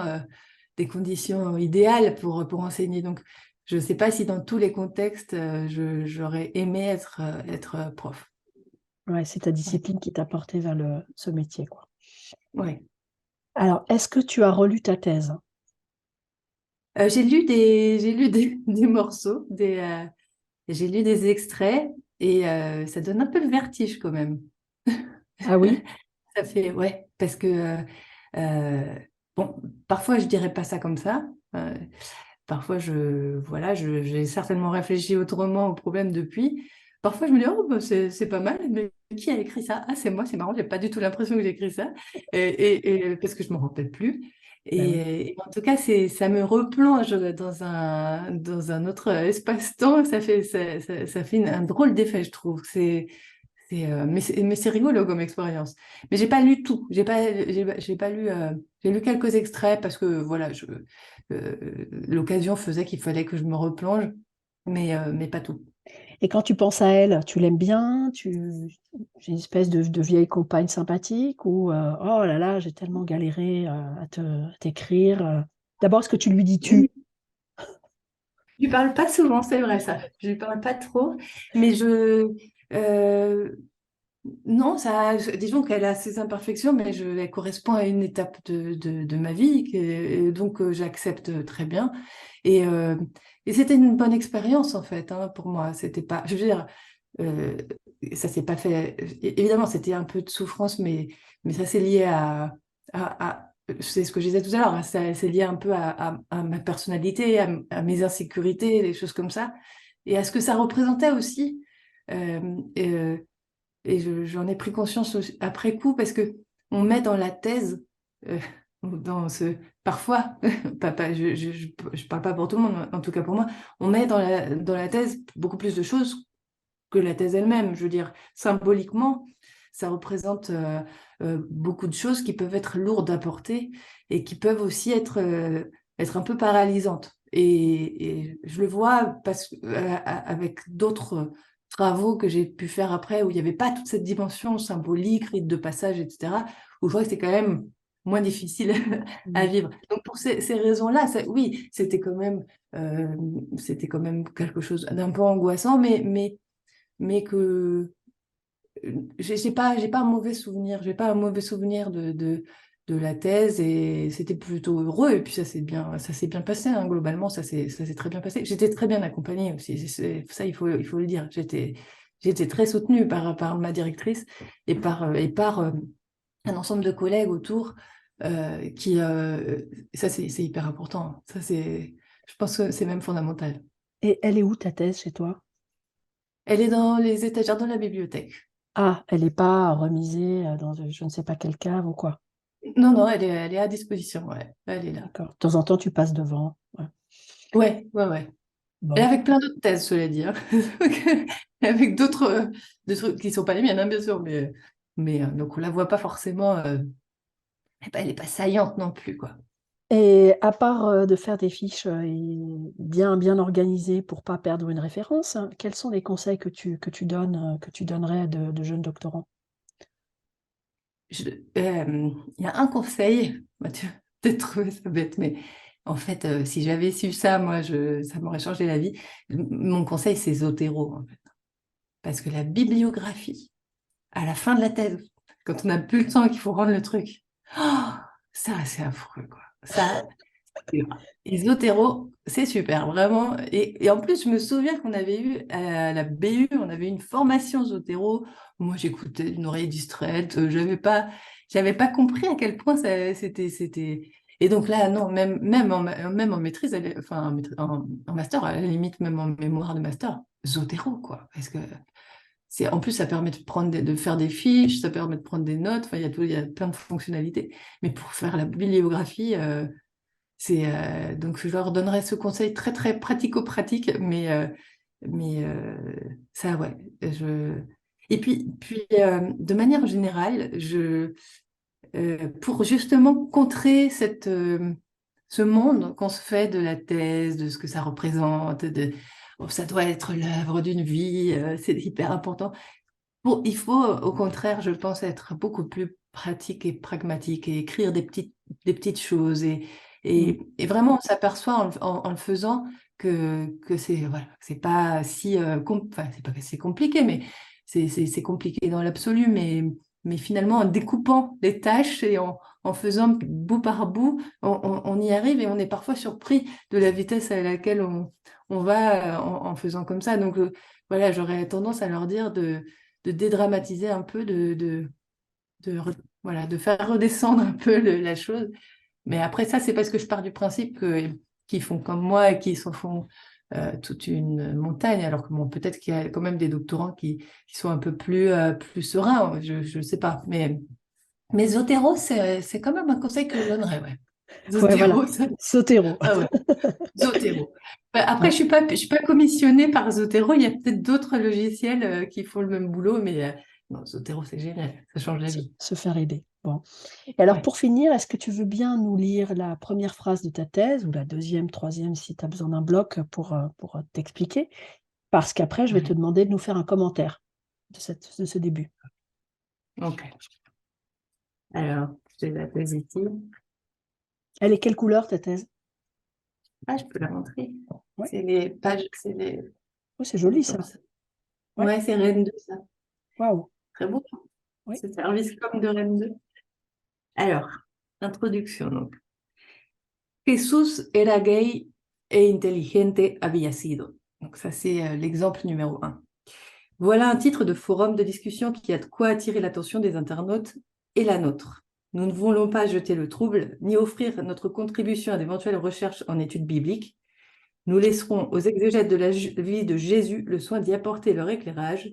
idéales pour enseigner. Donc, je ne sais pas si dans tous les contextes, j'aurais aimé être prof. Ouais, c'est ta Ouais. discipline qui t'a porté vers ce métier, quoi. Ouais. Alors, est-ce que tu as relu ta thèse? J'ai lu des morceaux, j'ai lu des extraits, et ça donne un peu le vertige quand même. Ah oui? Ça fait, ouais, parce que, euh, bon, parfois je dirais pas ça comme ça. Euh, Parfois, voilà, j'ai certainement réfléchi autrement au problème depuis. Parfois, je me dis, oh, bah, c'est pas mal, mais qui a écrit ça? Ah, c'est moi, c'est marrant, j'ai pas du tout l'impression que j'ai écrit ça, parce que je me rappelle plus. Ben oui. Et en tout cas, ça me replonge dans un autre espace-temps. Ça fait un drôle d'effet, je trouve. Mais c'est rigolo comme expérience. Mais j'ai pas lu tout. J'ai pas lu. J'ai lu quelques extraits parce que voilà, l'occasion faisait qu'il fallait que je me replonge. mais pas tout. Et quand tu penses à elle, tu l'aimes bien? J'ai une espèce de vieille compagne sympathique ou oh là là, j'ai tellement galéré à t'écrire. D'abord, est-ce que tu lui dis tu? Oui. Je lui parle pas souvent, c'est vrai ça. Je lui parle pas trop, mais euh, non, disons qu'elle a ses imperfections, mais elle correspond à une étape de ma vie, donc j'accepte très bien. Et, euh, et c'était une bonne expérience en fait, hein, pour moi. C'était pas, je veux dire, euh, ça s'est pas fait. Évidemment, c'était un peu de souffrance, mais ça c'est lié c'est ce que je disais tout à l'heure, hein, c'est lié un peu à ma personnalité, à mes insécurités, des choses comme ça, et à ce que ça représentait aussi. Euh, et euh, J'en ai pris conscience après coup parce que on met dans la thèse, euh, dans ce, parfois, je parle pas pour tout le monde, en tout cas pour moi, on met dans la thèse beaucoup plus de choses que la thèse elle-même. Je veux dire, symboliquement, ça représente beaucoup de choses qui peuvent être lourdes à porter et qui peuvent aussi être un peu paralysantes. Et je le vois avec d'autres travaux que j'ai pu faire après, où il n'y avait pas toute cette dimension symbolique, rite de passage, etc., où je vois que c'est quand même moins difficile à Mm. vivre. Donc pour ces raisons-là, oui, euh, c'était quand même quelque chose d'un peu angoissant, mais que j'ai pas un mauvais souvenir. J'ai pas un mauvais souvenir de la thèse et c'était plutôt heureux. Et puis ça s'est bien passé, hein, globalement, ça s'est très bien passé. J'étais très bien accompagnée aussi. Ça, il faut le dire. J'étais très soutenue par ma directrice et par un ensemble de collègues autour ça, c'est hyper important. Je pense que c'est même fondamental. Et elle est où ta thèse chez toi? Elle est dans les étagères de la bibliothèque. Ah, elle n'est pas remisée dans je ne sais pas quelle cave ou quoi. Non, non, elle est à disposition, ouais. Elle est là. D'accord. De temps en temps, tu passes devant. Ouais. Ouais, ouais, ouais. Et Bon. avec plein d'autres thèses, cela dit, hein. Avec d'autres des trucs qui ne sont pas les miennes, hein, bien sûr, mais donc on la voit pas forcément. Elle est pas saillante non plus, quoi. Et à part de faire des fiches et bien organisées pour pas perdre une référence, hein, quels sont les conseils que tu donnes, que tu donnerais à de jeunes doctorants? Il y a un conseil, bah, tu vas peut-être trouver ça bête, mais en fait, si j'avais su ça, moi, ça m'aurait changé la vie. Mon conseil, c'est Zotero, en fait. Parce que la bibliographie, à la fin de la thèse, quand on n'a plus le temps et qu'il faut rendre le truc, oh, ça, c'est affreux, quoi. Ça, et Zotero, c'est super, vraiment. Et en plus, je me souviens qu'on avait eu à la BU, on avait eu une formation Zotero. Moi, j'écoutais d'une oreille distraite. J'avais pas compris à quel point c'était. Et donc là, non, même en maîtrise, enfin, en master, à la limite, même en mémoire de master, Zotero, quoi. Parce que en plus, ça permet de faire des fiches, ça permet de prendre des notes. Enfin, il y a plein de fonctionnalités. Mais pour faire la bibliographie, donc, je leur donnerais ce conseil très, très pratico-pratique, mais ça, ouais. Et puis de manière générale, pour justement contrer ce monde qu'on se fait de la thèse, de ce que ça représente, oh, ça doit être l'œuvre d'une vie, c'est hyper important. Bon, il faut, au contraire, je pense, être beaucoup plus pratique et pragmatique et écrire des petites choses. Mm. Et vraiment, on s'aperçoit en le faisant que c'est pas si enfin, c'est pas que c'est compliqué, mais c'est compliqué dans l'absolu. Mais finalement, en découpant les tâches et en faisant bout par bout, on y arrive et on est parfois surpris de la vitesse à laquelle on va en faisant comme ça. Donc, voilà, j'aurais tendance à leur dire de dédramatiser un peu, voilà, de faire redescendre un peu la chose. Mais après ça, c'est parce que je pars du principe qu'ils font comme moi et qu'ils s'en font toute une montagne, alors que bon, peut-être qu'il y a quand même des doctorants qui sont un peu plus sereins, je ne sais pas. Mais Zotero, c'est quand même un conseil que je donnerais, ouais. Ouais, voilà. Zotero, ça, Sotero. ah ouais, Zotero. Après, je suis pas commissionnée par Zotero. Il y a peut-être d'autres logiciels qui font le même boulot, mais non, Zotero, c'est génial. Ça change la vie. Se faire aider. Bon. Et alors, Ouais. pour finir, est-ce que tu veux bien nous lire la première phrase de ta thèse, ou la deuxième, troisième, si tu as besoin d'un bloc pour t'expliquer? Parce qu'après, je vais te Ouais. demander de nous faire un commentaire de ce début. Ok. Alors, j'ai la thèse ici. Elle est quelle couleur, ta thèse? Ah, je peux la montrer. Ouais. C'est les pages, c'est Oh, c'est joli, comme ça. ça. Ouais. Ouais, c'est Rennes 2, ça. Waouh. Très beau. Oui. C'est service comme de Rennes 2. Alors, introduction, donc. Jesús era gay e inteligente había sido. Donc ça, c'est l'exemple numéro 1. Voilà un titre de forum de discussion qui a de quoi attirer l'attention des internautes et la nôtre. Nous ne voulons pas jeter le trouble, ni offrir notre contribution à d'éventuelles recherches en études bibliques. Nous laisserons aux exégètes de la vie de Jésus le soin d'y apporter leur éclairage.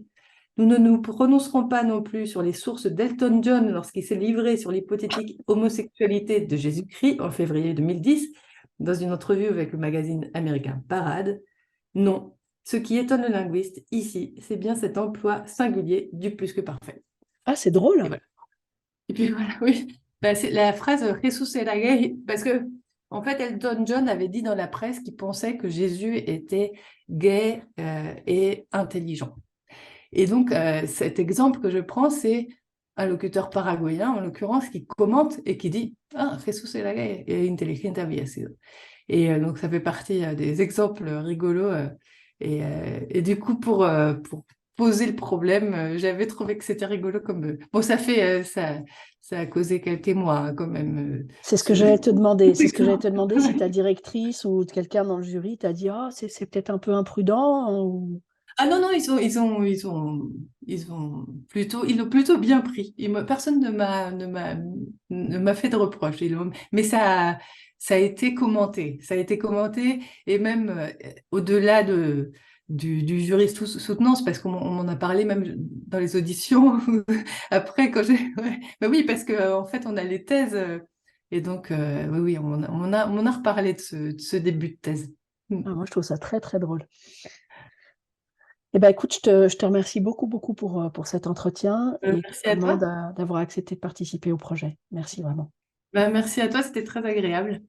Nous ne nous prononcerons pas non plus sur les sources d'Elton John lorsqu'il s'est livré sur l'hypothétique homosexualité de Jésus-Christ en février 2010 dans une entrevue avec le magazine américain Parade. Non, ce qui étonne le linguiste ici, c'est bien cet emploi singulier du plus que parfait. Ah, c'est Et drôle. voilà. Et puis voilà, oui. Bah, c'est la phrase Jesús era gay, parce que en fait, Elton John avait dit dans la presse qu'il pensait que Jésus était gay et intelligent. Et donc, cet exemple que je prends, c'est un locuteur paraguayen, en l'occurrence, qui commente et qui dit Ah, Jesús era gay et intelligente había sido. Et donc, ça fait partie des exemples rigolos. Et du coup, pour poser le problème, j'avais trouvé que c'était rigolo comme. Bon, ça a causé quelques mois hein, quand même. C'est ce que j'allais te demander. C'est ce que j'allais te demander si ta directrice ou quelqu'un dans le jury t'a dit, oh, c'est peut-être un peu imprudent, hein, ou... Ah non, non, ils l'ont plutôt bien pris. Personne ne m'a fait de reproche. Mais ça a été commenté. Ça a été commenté et même au-delà du juriste soutenance, parce qu'on m'en a parlé même dans les auditions. Après, quand j'ai. Ouais. Mais oui, parce qu'en fait, on a les thèses. Et donc, oui, oui, on m'en a reparlé de ce début de thèse. Ah, moi, je trouve ça très, très drôle. Eh ben, écoute, je te remercie beaucoup, beaucoup pour cet entretien et Merci à vraiment toi. d'avoir accepté de participer au projet. Merci vraiment. Bah, merci à toi, c'était très agréable.